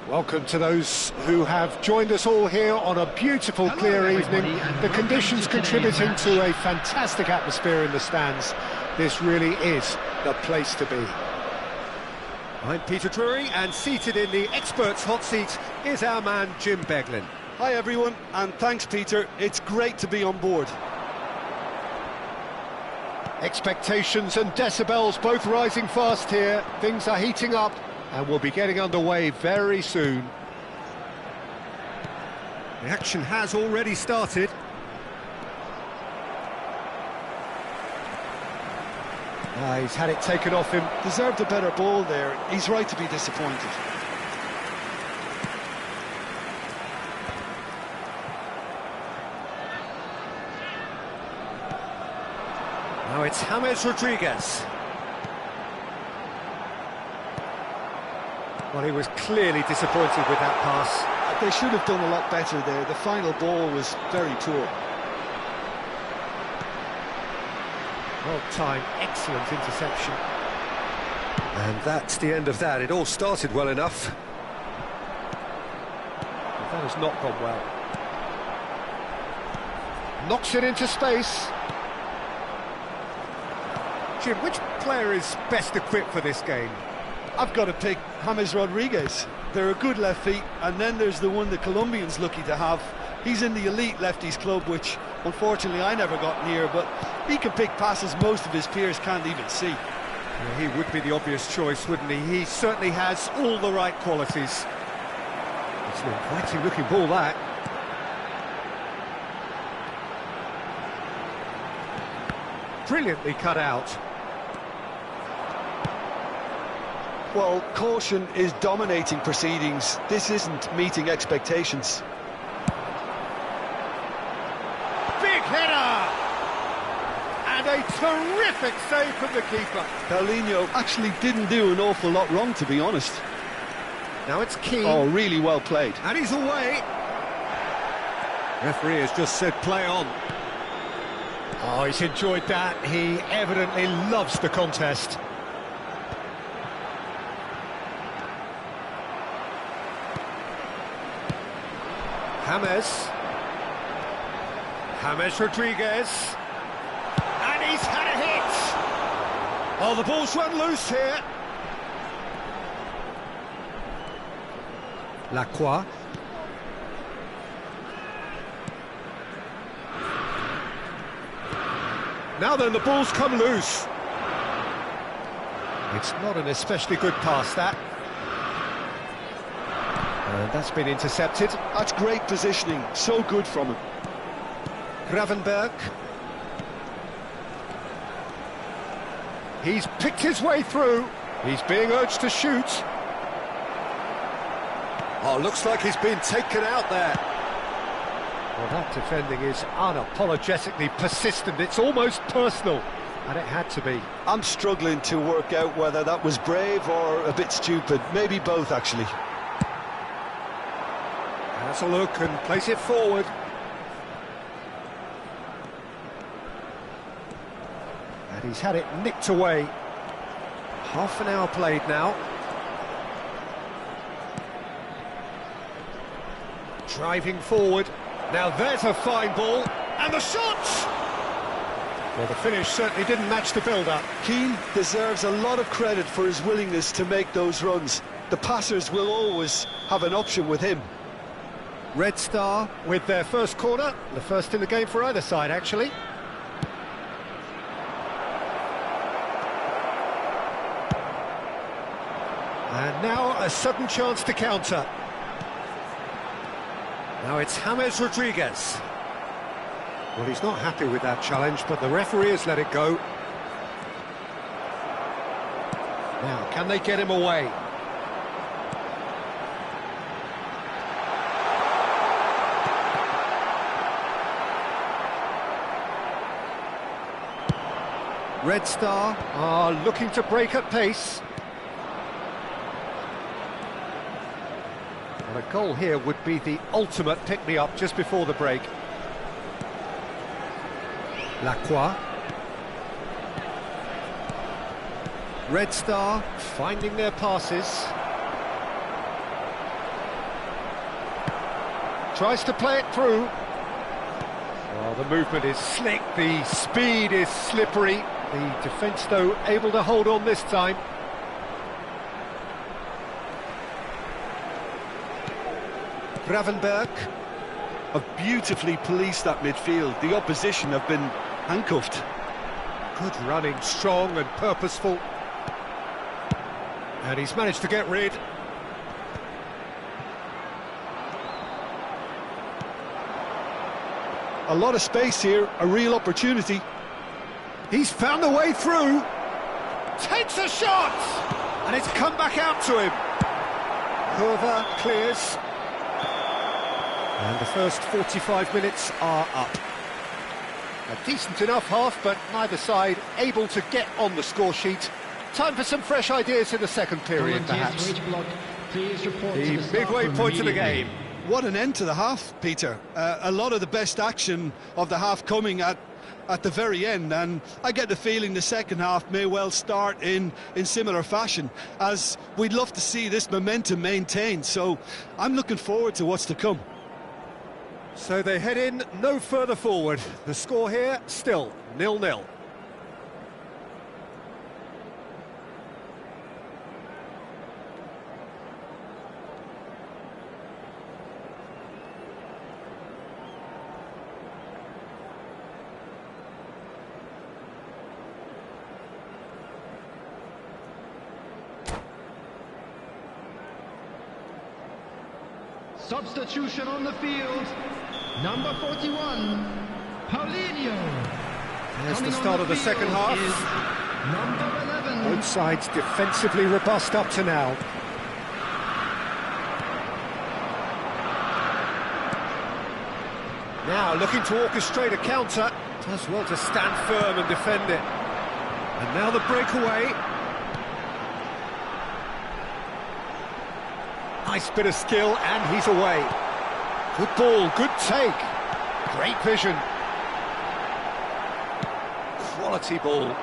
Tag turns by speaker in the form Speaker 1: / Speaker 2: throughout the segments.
Speaker 1: Welcome to those who have joined us all here on a beautiful, clear evening. The conditions contributing to a fantastic atmosphere in the stands. This really is the place to be. I'm Peter Drury, and seated in the experts' hot seat is our man Jim Beglin.
Speaker 2: Hi everyone, and thanks Peter, it's great to be on board.
Speaker 1: Expectations and decibels both rising fast here. Things are heating up and we'll be getting underway very soon. The action has already started. He's had it taken off him.
Speaker 2: Deserved a better ball there, he's right to be disappointed.
Speaker 1: Now it's James Rodriguez. Well, he was clearly disappointed with that pass.
Speaker 2: They should have done a lot better there. The final ball was very poor.
Speaker 1: Well-timed, excellent interception. And that's the end of that. It all started well enough. But that has not gone well. Knocks it into space. Jim, which player is best equipped for this game?
Speaker 2: I've got to pick James Rodriguez. They're a good left feet, and then there's the one the Colombian's lucky to have. He's in the elite lefties club, which unfortunately I never got near, but he can pick passes most of his peers can't even see.
Speaker 1: Yeah, he would be the obvious choice, wouldn't he? He certainly has all the right qualities. It's an inviting looking ball, that. Brilliantly cut out.
Speaker 2: Well, caution is dominating proceedings. This isn't meeting expectations.
Speaker 1: Big header! And a terrific save from the keeper.
Speaker 2: Paulinho actually didn't do an awful lot wrong, to be honest.
Speaker 1: Now it's Keane.
Speaker 2: Oh, really well played.
Speaker 1: And he's away. Referee has just said play on. Oh, he's enjoyed that. He evidently loves the contest. James Rodriguez. And he's had a hit. Oh, the ball's run loose here. Lacroix. Now then, the ball's come loose. It's not an especially good pass, that. And that's been intercepted.
Speaker 2: That's great positioning, so good from him.
Speaker 1: Gravenberg. He's picked his way through. He's being urged to shoot. Oh, looks like he's been taken out there. Well, that defending is unapologetically persistent. It's almost personal, and it had to be.
Speaker 2: I'm struggling to work out whether that was brave or a bit stupid. Maybe both, actually.
Speaker 1: Has a look and place it forward. And he's had it nicked away. Half an hour played now. Driving forward. Now there's a fine ball. And the shot! Well, the finish certainly didn't match the build-up.
Speaker 2: Keane deserves a lot of credit for his willingness to make those runs. The passers will always have an option with him.
Speaker 1: Red Star with their first corner, the first in the game for either side, actually. And now a sudden chance to counter. Now it's James Rodriguez. Well, he's not happy with that challenge, but the referee has let it go. Now, can they get him away? Red Star are looking to break at pace. Well, a goal here would be the ultimate pick-me-up just before the break. Lacroix. Red Star finding their passes. Tries to play it through. Well, the movement is slick, the speed is slippery. The defence, though, able to hold on this time.
Speaker 2: Gravenberg have beautifully policed that midfield. The opposition have been handcuffed.
Speaker 1: Good running, strong and purposeful. And he's managed to get rid.
Speaker 2: A lot of space here, a real opportunity.
Speaker 1: He's found a way through. Takes a shot! And it's come back out to him. Curva clears. And the first 45 minutes are up. A decent enough half, but neither side able to get on the score sheet. Time for some fresh ideas in the second period, perhaps. The midway point of the game.
Speaker 2: What an end to the half, Peter. A lot of the best action of the half coming at the very end, and I get the feeling the second half may well start in similar fashion, as we'd love to see this momentum maintained. So I'm looking forward to what's to come.
Speaker 1: So they head in no further forward. The score here still 0-0.
Speaker 3: Substitution on the field, number 41, Paulinho.
Speaker 1: There's the start of the second half.
Speaker 3: Number 11.
Speaker 1: Both sides defensively robust up to now. Now looking to orchestrate a counter. Does well to stand firm and defend it. And now the breakaway. Nice bit of skill, and he's away. Good ball, good take. Great vision. Quality ball.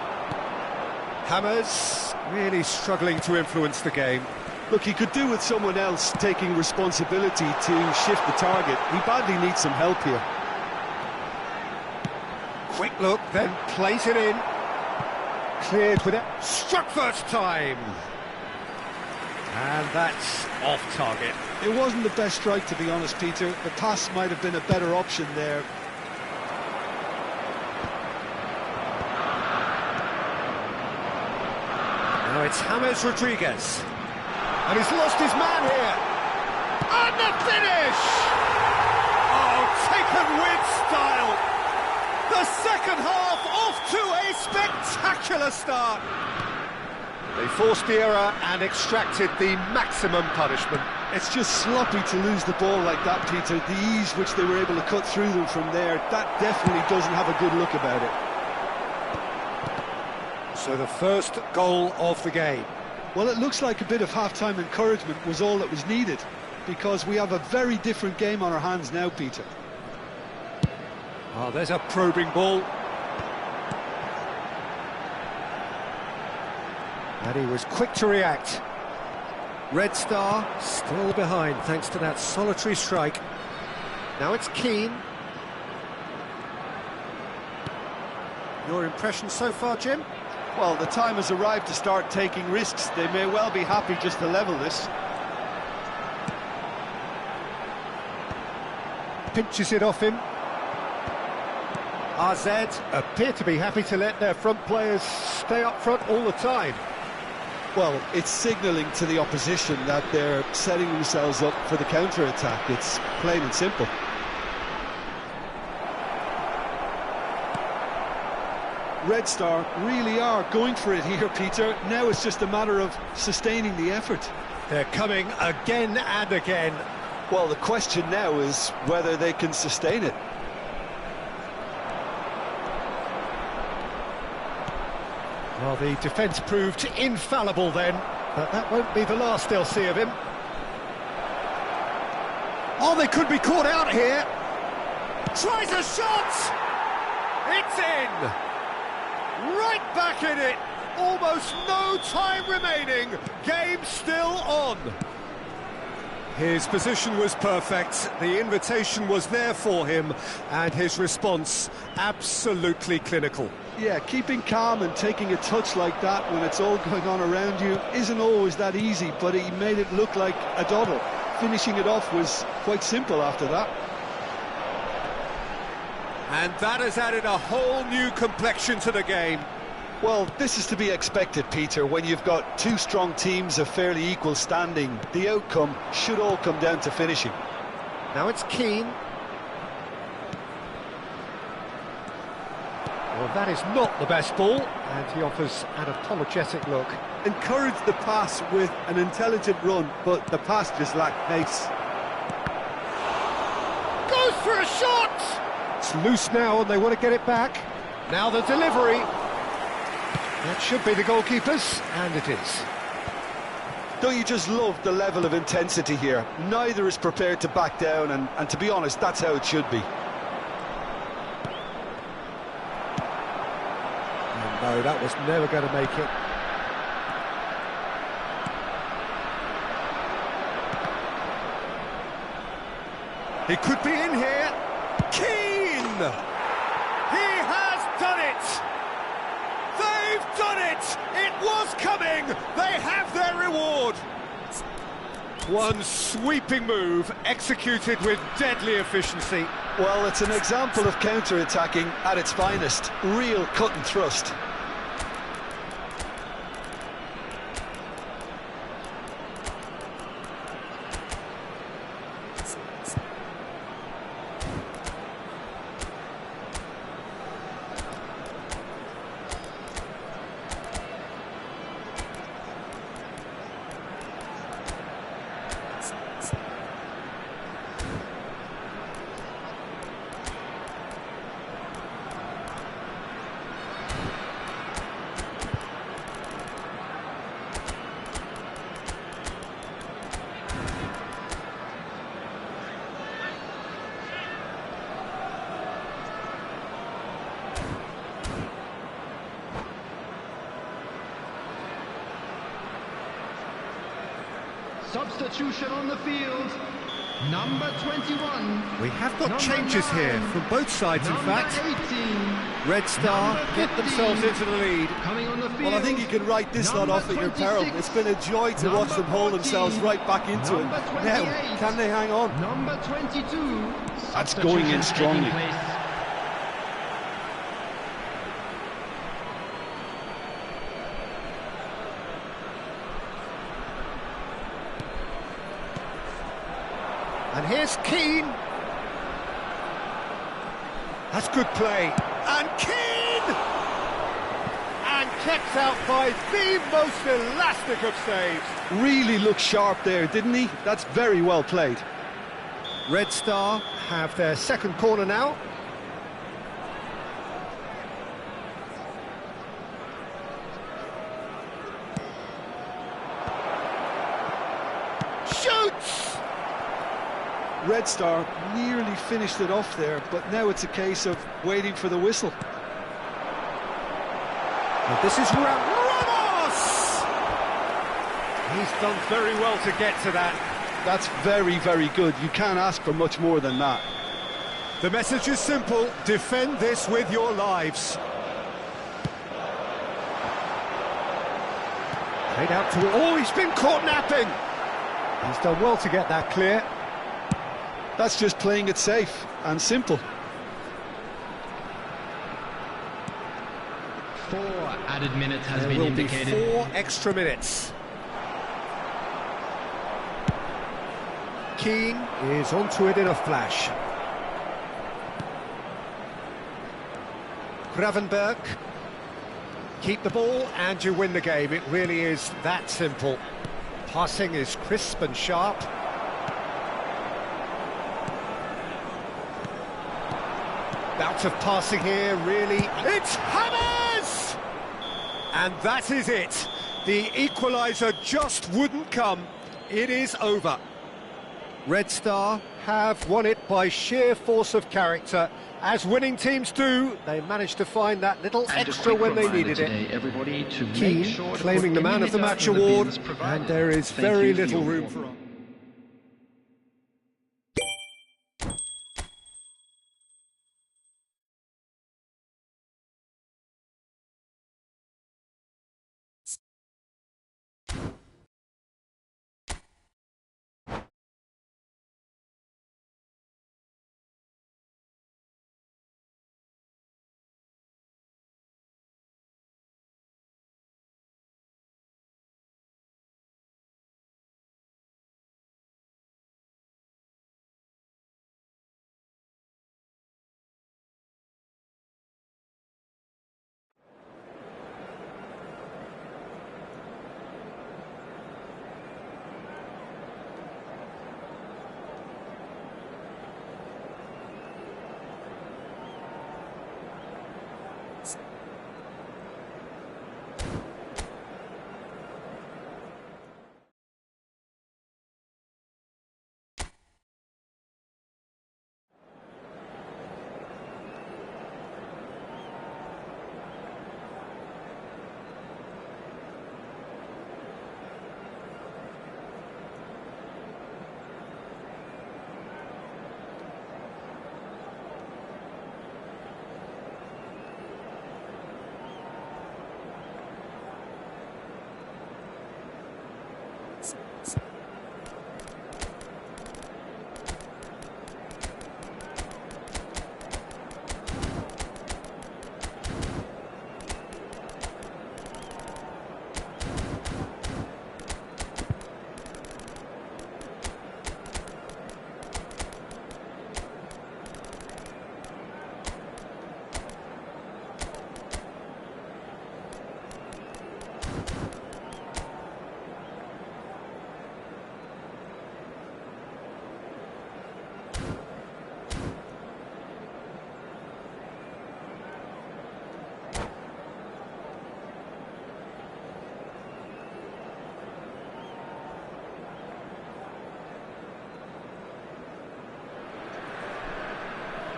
Speaker 1: Hammers really struggling to influence the game.
Speaker 2: Look, he could do with someone else taking responsibility to shift the target. He badly needs some help here.
Speaker 1: Quick look, then plays it in. Cleared with it. Struck first time. And that's off target.
Speaker 2: It wasn't the best strike, to be honest, Peter. The pass might have been a better option there.
Speaker 1: Now it's James Rodriguez. And he's lost his man here. And the finish! Oh, taken with style. The second half off to a spectacular start. They forced the error and extracted the maximum punishment.
Speaker 2: It's just sloppy to lose the ball like that, Peter. The ease which they were able to cut through them from there, that definitely doesn't have a good look about it.
Speaker 1: So the first goal of the game.
Speaker 2: Well, it looks like a bit of half-time encouragement was all that was needed, because we have a very different game on our hands now, Peter.
Speaker 1: Oh, there's a probing ball. And he was quick to react. Red Star still behind thanks to that solitary strike. Now it's Keane. Your impression so far, Jim?
Speaker 2: Well, the time has arrived to start taking risks. They may well be happy just to level this.
Speaker 1: Pinches it off him. RZ appear to be happy to let their front players stay up front all the time.
Speaker 2: Well, it's signalling to the opposition that they're setting themselves up for the counter-attack. It's plain and simple. Red Star really are going for it here, Peter. Now it's just a matter of sustaining the effort.
Speaker 1: They're coming again and again.
Speaker 2: Well, the question now is whether they can sustain it.
Speaker 1: Well, the defence proved infallible then, but that won't be the last they'll see of him. Oh, they could be caught out here. Tries a shot! It's in! Right back in it! Almost no time remaining. Game still on. His position was perfect, the invitation was there for him, and his response absolutely clinical.
Speaker 2: Yeah, keeping calm and taking a touch like that when it's all going on around you isn't always that easy, but he made it look like a doddle. Finishing it off was quite simple after that.
Speaker 1: And that has added a whole new complexion to the game.
Speaker 2: Well, this is to be expected, Peter. When you've got two strong teams of fairly equal standing, the outcome should all come down to finishing.
Speaker 1: Now it's Keane. Well, that is not the best ball, and he offers an apologetic look.
Speaker 2: Encouraged the pass with an intelligent run, but the pass just lacked pace.
Speaker 1: Goes for a shot! It's loose now, and they want to get it back. Now the delivery. That should be the goalkeeper's, and it is.
Speaker 2: Don't you just love the level of intensity here? Neither is prepared to back down, and to be honest, that's how it should be.
Speaker 1: And no, that was never going to make it. He could be in here. Keane! He has done it! They've done it! It was coming! They have their reward! One sweeping move, executed with deadly efficiency.
Speaker 2: Well, it's an example of counter-attacking at its finest. Real cut and thrust.
Speaker 3: Substitution on the field, number 21.
Speaker 1: We have got changes
Speaker 3: 9,
Speaker 1: here from both sides, in fact.
Speaker 3: 18.
Speaker 1: Red Star get themselves into the lead.
Speaker 3: Coming on the field.
Speaker 2: Well, I think you can write this lot
Speaker 3: Number
Speaker 2: off at your peril.
Speaker 3: 26.
Speaker 2: It's been a joy to watch them hold themselves right back into it.
Speaker 3: Number
Speaker 2: Now,
Speaker 3: 28.
Speaker 2: can they hang on?
Speaker 3: Number 22.
Speaker 2: That's going in
Speaker 3: Substitution
Speaker 2: strongly.
Speaker 3: taking place.
Speaker 1: And here's Keane. That's good play. And Keane! And kept out by the most elastic of saves.
Speaker 2: Really looked sharp there, didn't he? That's very well played.
Speaker 1: Red Star have their second corner now. Shoots!
Speaker 2: Red Star nearly finished it off there, but now it's a case of waiting for the whistle.
Speaker 1: And this is Ramos! He's done very well to get to that.
Speaker 2: That's very, very good. You can't ask for much more than that.
Speaker 1: The message is simple: defend this with your lives. Played out to... Oh, he's been caught napping! He's done well to get that clear.
Speaker 2: That's just playing it safe and simple.
Speaker 3: 4 added minutes has
Speaker 1: There
Speaker 3: been
Speaker 1: will
Speaker 3: indicated.
Speaker 1: be 4 extra minutes. Keane is onto it in a flash. Gravenberg. Keep the ball and you win the game. It really is that simple. Passing is crisp and sharp. Bout of passing here, really. It's Hammers! And that is it. The equaliser just wouldn't come. It is over. Red Star have won it by sheer force of character. As winning teams do, they managed to find that little
Speaker 3: And a
Speaker 1: extra
Speaker 3: quick
Speaker 1: when they
Speaker 3: reminder
Speaker 1: needed
Speaker 3: today,
Speaker 1: it.
Speaker 3: everybody, to make
Speaker 1: Keane
Speaker 3: sure to
Speaker 1: claiming
Speaker 3: put
Speaker 1: the man of the
Speaker 3: immunity
Speaker 1: match
Speaker 3: in the
Speaker 1: award,
Speaker 3: bins provided.
Speaker 1: and there is
Speaker 3: Thank
Speaker 1: very
Speaker 3: you for
Speaker 1: little
Speaker 3: your
Speaker 1: room
Speaker 3: warning.
Speaker 1: for...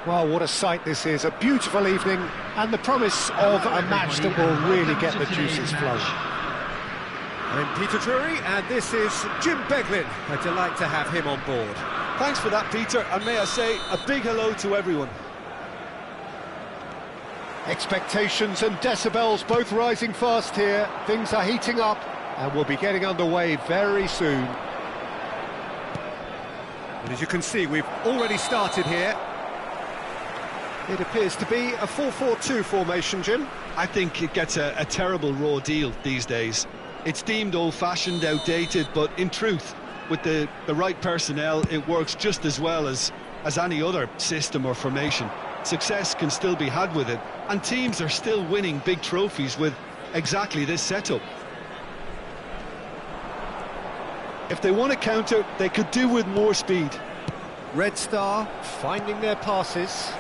Speaker 1: Well, what a sight this is, a beautiful evening, and the promise of a match that will really get the juices flowing.
Speaker 4: I'm Peter Drury, and this is Jim Beglin. A delight to have him on board.
Speaker 2: Thanks for that, Peter, and may I say a big hello to everyone.
Speaker 1: Expectations and decibels both rising fast here. Things are heating up, and we'll be getting underway very soon.
Speaker 4: And as you can see, we've already started here. It appears to be a 4-4-2 formation, Jim.
Speaker 2: I think it gets a terrible raw deal these days. It's deemed old-fashioned, outdated, but in truth, with the right personnel, it works just as well as any other system or formation. Success can still be had with it, and teams are still winning big trophies with exactly this setup. If they want to counter, they could do with more speed.
Speaker 4: Red Star finding their passes.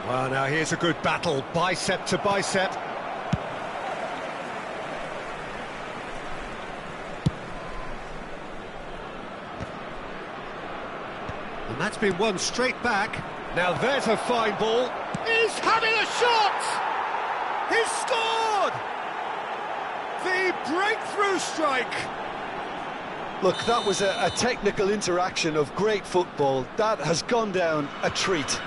Speaker 1: Well, now here's a good battle, bicep to bicep.
Speaker 4: And that's been won straight back.
Speaker 1: Now there's a fine ball.
Speaker 4: He's having a shot! He's scored! The breakthrough strike!
Speaker 2: Look, that was a technical interaction of great football. That has gone down a treat.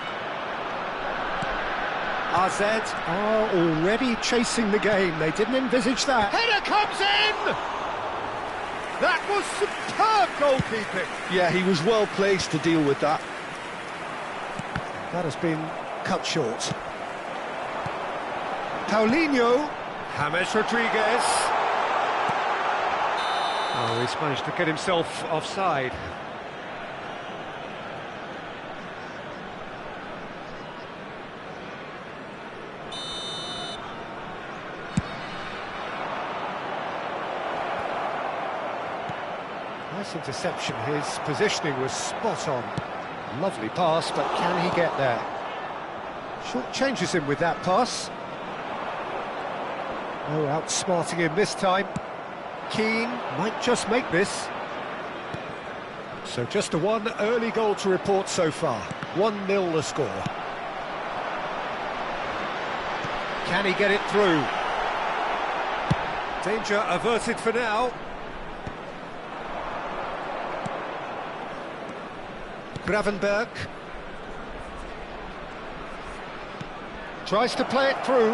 Speaker 1: AZ are already chasing the game. They didn't envisage that.
Speaker 4: Header comes in! That was superb goalkeeping.
Speaker 2: Yeah, he was well placed to deal with that.
Speaker 1: That has been cut short. Paulinho.
Speaker 4: James Rodriguez.
Speaker 1: Oh, he's managed to get himself offside. Nice interception. His positioning was spot on. Lovely pass, but can he get there? Short changes him with that pass. Oh, outsmarting him this time. Keane might just make this. So just the one early goal to report so far. 1-0 the score. Can he get it through?
Speaker 4: Danger averted for now.
Speaker 1: Gravenberg. Tries to play it through.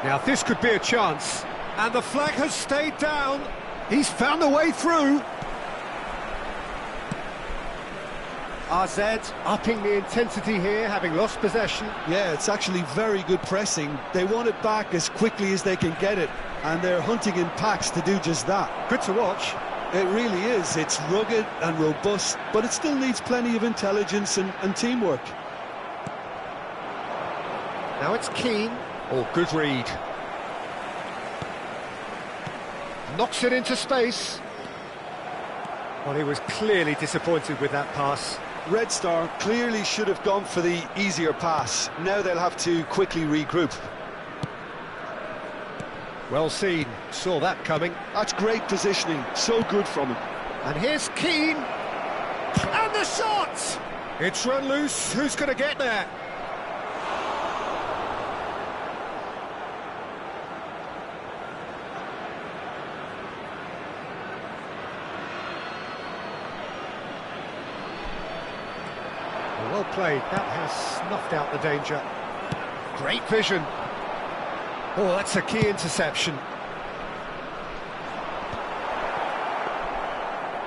Speaker 1: Now this could be a chance. And the flag has stayed down. He's found a way through. AZ upping the intensity here, having lost possession.
Speaker 2: Yeah, it's actually very good pressing. They want it back as quickly as they can get it, and they're hunting in packs to do just that.
Speaker 1: Good to watch.
Speaker 2: It really is. It's rugged and robust, but it still needs plenty of intelligence and teamwork.
Speaker 1: Now it's Keane. Oh, good read. Knocks it into space. Well, he was clearly disappointed with that pass.
Speaker 2: Red Star clearly should have gone for the easier pass. Now they'll have to quickly regroup.
Speaker 1: Well seen, saw that coming.
Speaker 2: That's great positioning, so good from him.
Speaker 1: And here's Keane. And the shot! It's run loose, who's going to get there? Well played, that has snuffed out the danger. Great vision. Oh, that's a key interception.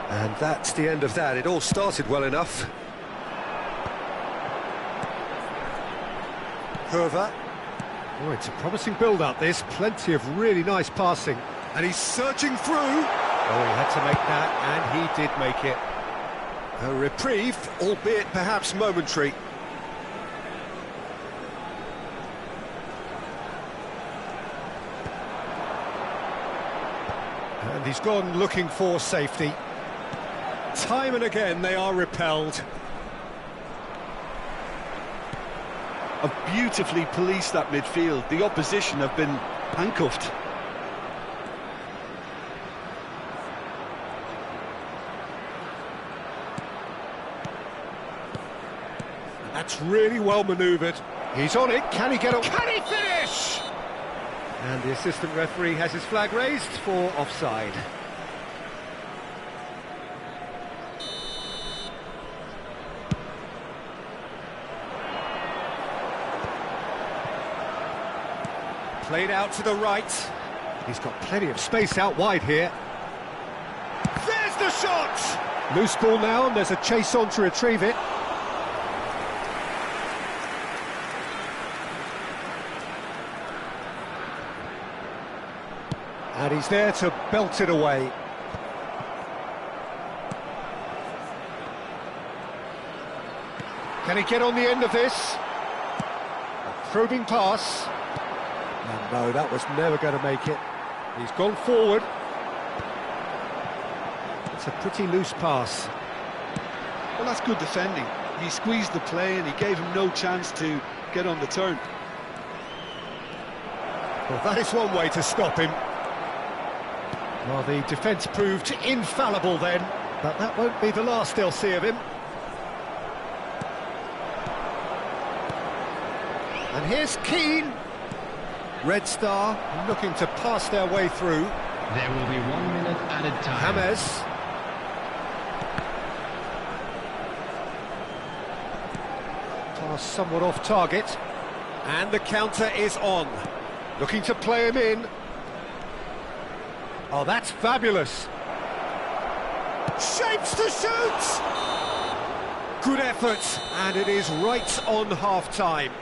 Speaker 1: And that's the end of that. It all started well enough. Curva. Oh, it's a promising build-up, this. Plenty of really nice passing. And he's surging through. Oh, he had to make that, and he did make it. A reprieve, albeit perhaps momentary. And he's gone looking for safety. Time and again they are repelled.
Speaker 2: Have beautifully policed that midfield. The opposition have been handcuffed.
Speaker 4: That's really well manoeuvred.
Speaker 1: He's on it, can he get it?
Speaker 4: Can he finish? And the assistant referee has his flag raised for offside. Played out to the right.
Speaker 1: He's got plenty of space out wide here.
Speaker 4: There's the shot!
Speaker 1: Loose ball now, and there's a chase on to retrieve it. And he's there to belt it away. Can he get on the end of this? A probing pass. And no, that was never going to make it. He's gone forward. It's a pretty loose pass.
Speaker 2: Well, that's good defending. He squeezed the play and he gave him no chance to get on the turn.
Speaker 1: Well, that is one way to stop him. Well, the defence proved infallible then, but that won't be the last they'll see of him. And here's Keane. Red Star looking to pass their way through.
Speaker 3: There will be 1 minute added time.
Speaker 1: James. Pass somewhat off target.
Speaker 4: And the counter is on.
Speaker 1: Looking to play him in. Oh, that's fabulous.
Speaker 4: Shapes to shoot! Good effort, and it is right on half-time.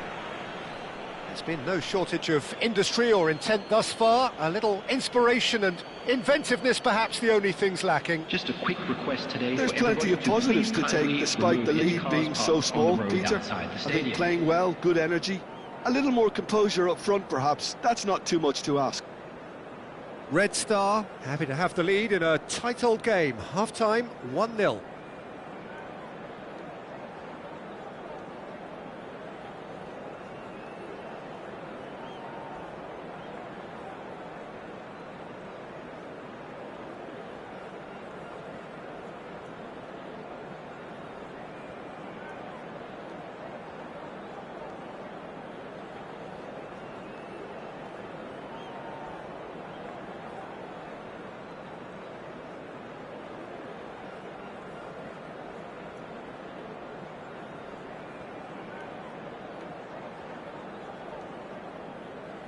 Speaker 1: There's been no shortage of industry or intent thus far. A little inspiration and inventiveness, perhaps the only things lacking.
Speaker 3: Just a quick request today.
Speaker 2: There's plenty of positives to take despite the lead being so small, Peter. I think playing well, good energy. A little more composure up front, perhaps. That's not too much to ask.
Speaker 1: Red Star happy to have the lead in a tight old game. Half-time, 1-0.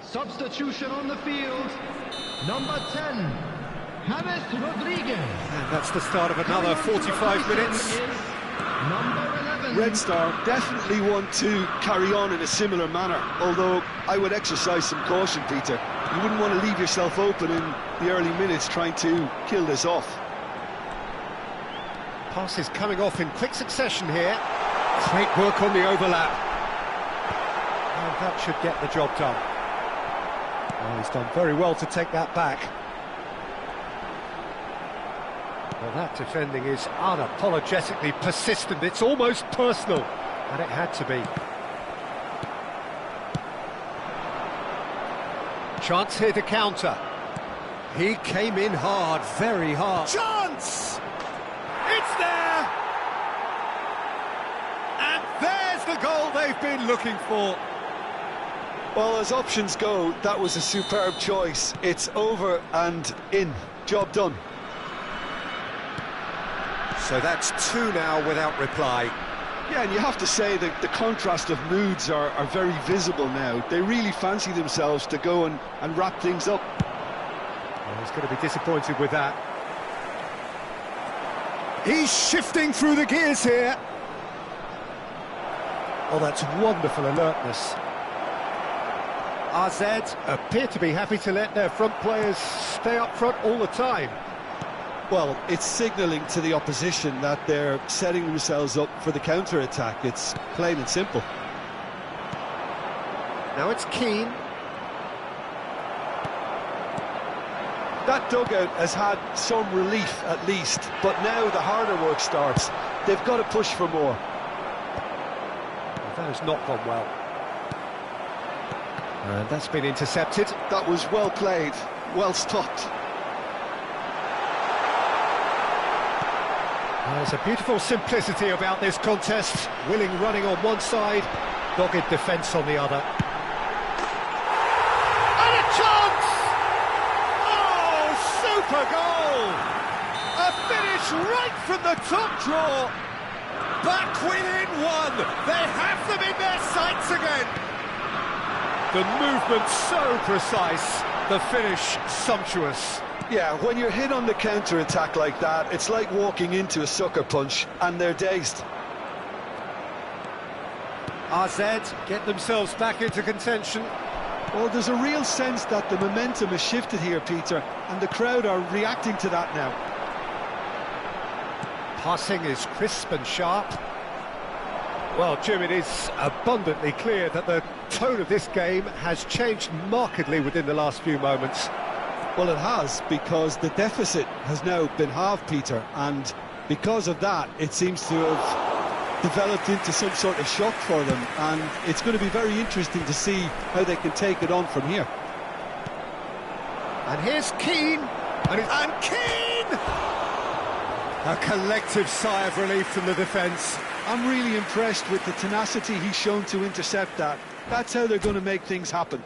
Speaker 3: Substitution on the field. Number 10, James Rodriguez.
Speaker 1: And that's the start of another 45 minutes.
Speaker 3: Number 11.
Speaker 2: Red Star definitely want to carry on in a similar manner, although I would exercise some caution, Peter. You wouldn't want to leave yourself open in the early minutes trying to kill this off.
Speaker 1: Passes coming off in quick succession here. Great work on the overlap. And that should get the job done. Oh, he's done very well to take that back. Well, that defending is unapologetically persistent. It's almost personal, and it had to be. Chance here to counter. He came in hard, very hard.
Speaker 4: Chance! It's there! And there's the goal they've been looking for.
Speaker 2: Well, as options go, that was a superb choice. It's over and in. Job done.
Speaker 4: So that's two now without reply.
Speaker 2: Yeah, and you have to say that the contrast of moods are very visible now. They really fancy themselves to go and wrap things up.
Speaker 1: Well, he's going to be disappointed with that.
Speaker 4: He's shifting through the gears here.
Speaker 1: Oh, that's wonderful alertness. AZ appear to be happy to let their front players stay up front all the time.
Speaker 2: Well, it's signalling to the opposition that they're setting themselves up for the counter-attack. It's plain and simple.
Speaker 1: Now it's Keane.
Speaker 2: That dugout has had some relief at least, but now the harder work starts. They've got to push for more.
Speaker 1: Well, that has not gone well. And that's been intercepted.
Speaker 2: That was well played, well stopped.
Speaker 1: There's a beautiful simplicity about this contest. Willing running on one side, dogged defence on the other.
Speaker 2: And a chance! Oh, super goal! A finish right from the top draw.
Speaker 4: Back within one. They have them in their sights again. The movement so precise, the finish sumptuous.
Speaker 2: Yeah, when you're hit on the counter-attack like that, it's like walking into a sucker punch, and they're dazed.
Speaker 1: AZ get themselves back into contention.
Speaker 2: Well, there's a real sense that the momentum has shifted here, Peter, and the crowd are reacting to that now.
Speaker 1: Passing is crisp and sharp. Well, Jim, it is abundantly clear that the tone of this game has changed markedly within the last few moments.
Speaker 2: Well, it has, because the deficit has now been halved, Peter, and because of that, it seems to have developed into some sort of shock for them, and it's going to be very interesting to see how they can take it on from here.
Speaker 1: And here's Keane,
Speaker 4: And Keane! A collective sigh of relief from the defence.
Speaker 2: I'm really impressed with the tenacity he's shown to intercept that. That's how they're going to make things happen.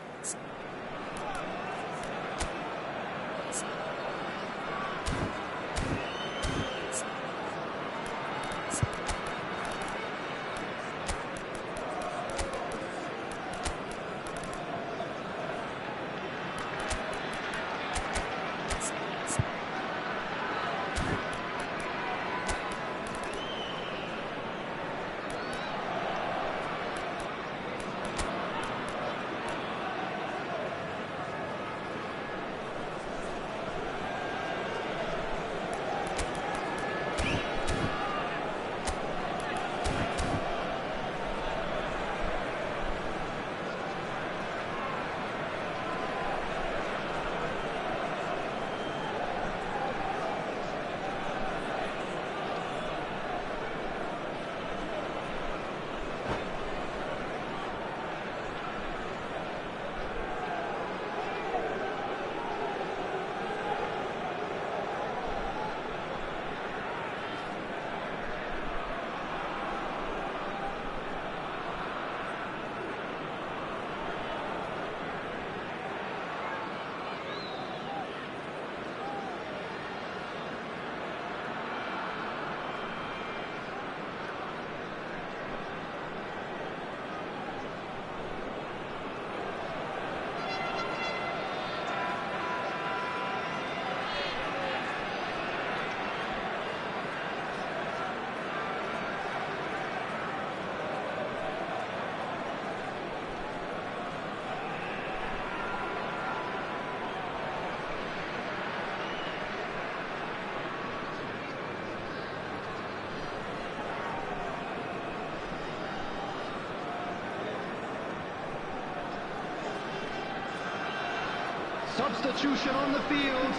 Speaker 3: Substitution on the field.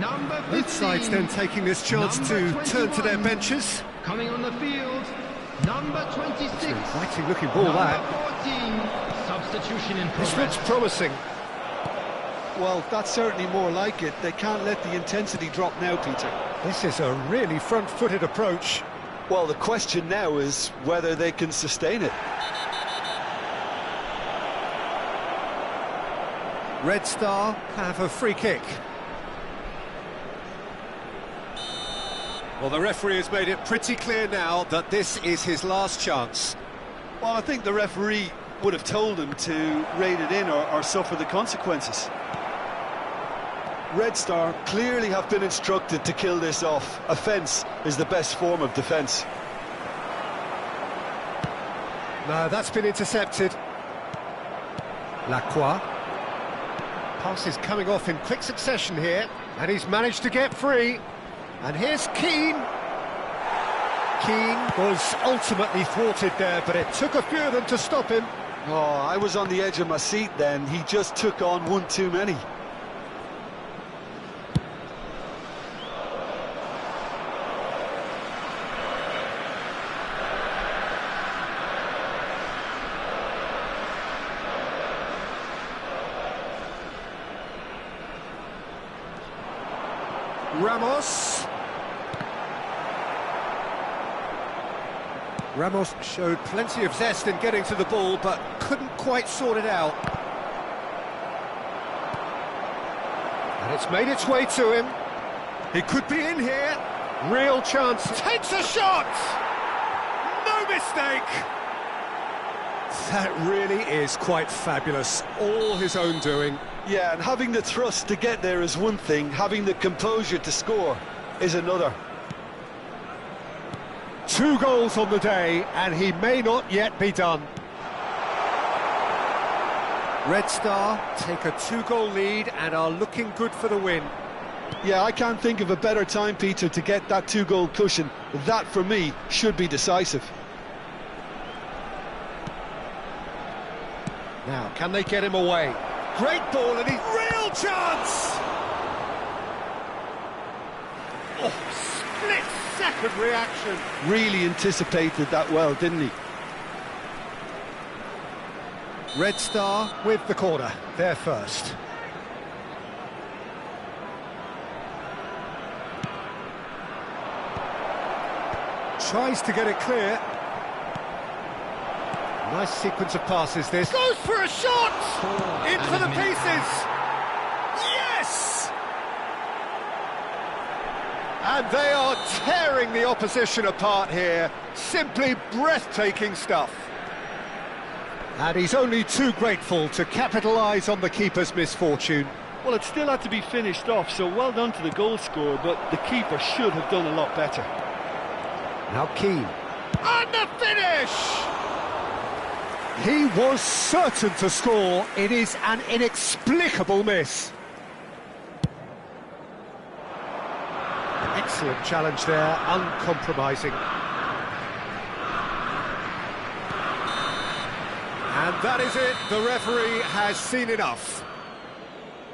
Speaker 3: Number 15.
Speaker 1: both sides then taking this chance to turn to their benches.
Speaker 3: Coming on the field. Number 26.
Speaker 1: Exciting looking ball
Speaker 3: Number
Speaker 1: that.
Speaker 3: 14. Substitution in
Speaker 1: This
Speaker 3: progress.
Speaker 1: looks promising.
Speaker 2: Well, that's certainly more like it. They can't let the intensity drop now, Peter.
Speaker 1: This is a really front-footed approach.
Speaker 2: Well, the question now is whether they can sustain it.
Speaker 1: Red Star have a free kick. Well, the referee has made it pretty clear now that this is his last chance.
Speaker 2: Well, I think the referee would have told him to rein it in or suffer the consequences. Red Star clearly have been instructed to kill this off. Offence is the best form of defence.
Speaker 1: No, that's been intercepted. Lacroix. Pass is coming off in quick succession here, and he's managed to get free. And here's Keane. Keane was ultimately thwarted there, but it took a few of them to stop him.
Speaker 2: Oh, I was on the edge of my seat then. He just took on one too many.
Speaker 1: Ramos. Ramos showed plenty of zest in getting to the ball, but couldn't quite sort it out. And it's made its way to him. He could be in here. Real chance. Takes a shot! No mistake! That really is quite fabulous. All his own doing.
Speaker 2: Yeah, and having the thrust to get there is one thing, having the composure to score is another.
Speaker 1: 2 goals on the day, and he may not yet be done. Red Star take a 2-goal lead and are looking good for the win.
Speaker 2: Yeah, I can't think of a better time, Peter, to get that 2-goal cushion. That, for me, should be decisive.
Speaker 1: Now, can they get him away? Great ball, and he's real chance! Oh, split-second reaction.
Speaker 2: Really anticipated that well, didn't he?
Speaker 1: Red Star with the corner, they're first. Tries to get it clear. Nice sequence of passes this. Goes for a shot! Into the pieces! Yes! And they are tearing the opposition apart here. Simply breathtaking stuff. And he's only too grateful to capitalise on the keeper's misfortune.
Speaker 2: Well, it still had to be finished off, so well done to the goal scorer, but the keeper should have done a lot better.
Speaker 1: Now Keane. And the finish! He was certain to score. It is an inexplicable miss. Excellent challenge there, uncompromising. And that is it, the referee has seen enough.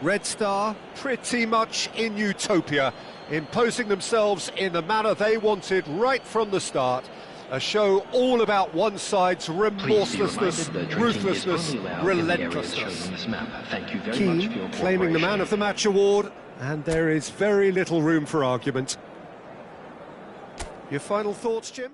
Speaker 1: Red Star pretty much in utopia, imposing themselves in the manner they wanted right from the start. A show all about one side's remorselessness, ruthlessness, relentlessness. Keane claiming the Man of the Match award, and there is very little room for argument. Your final thoughts, Jim?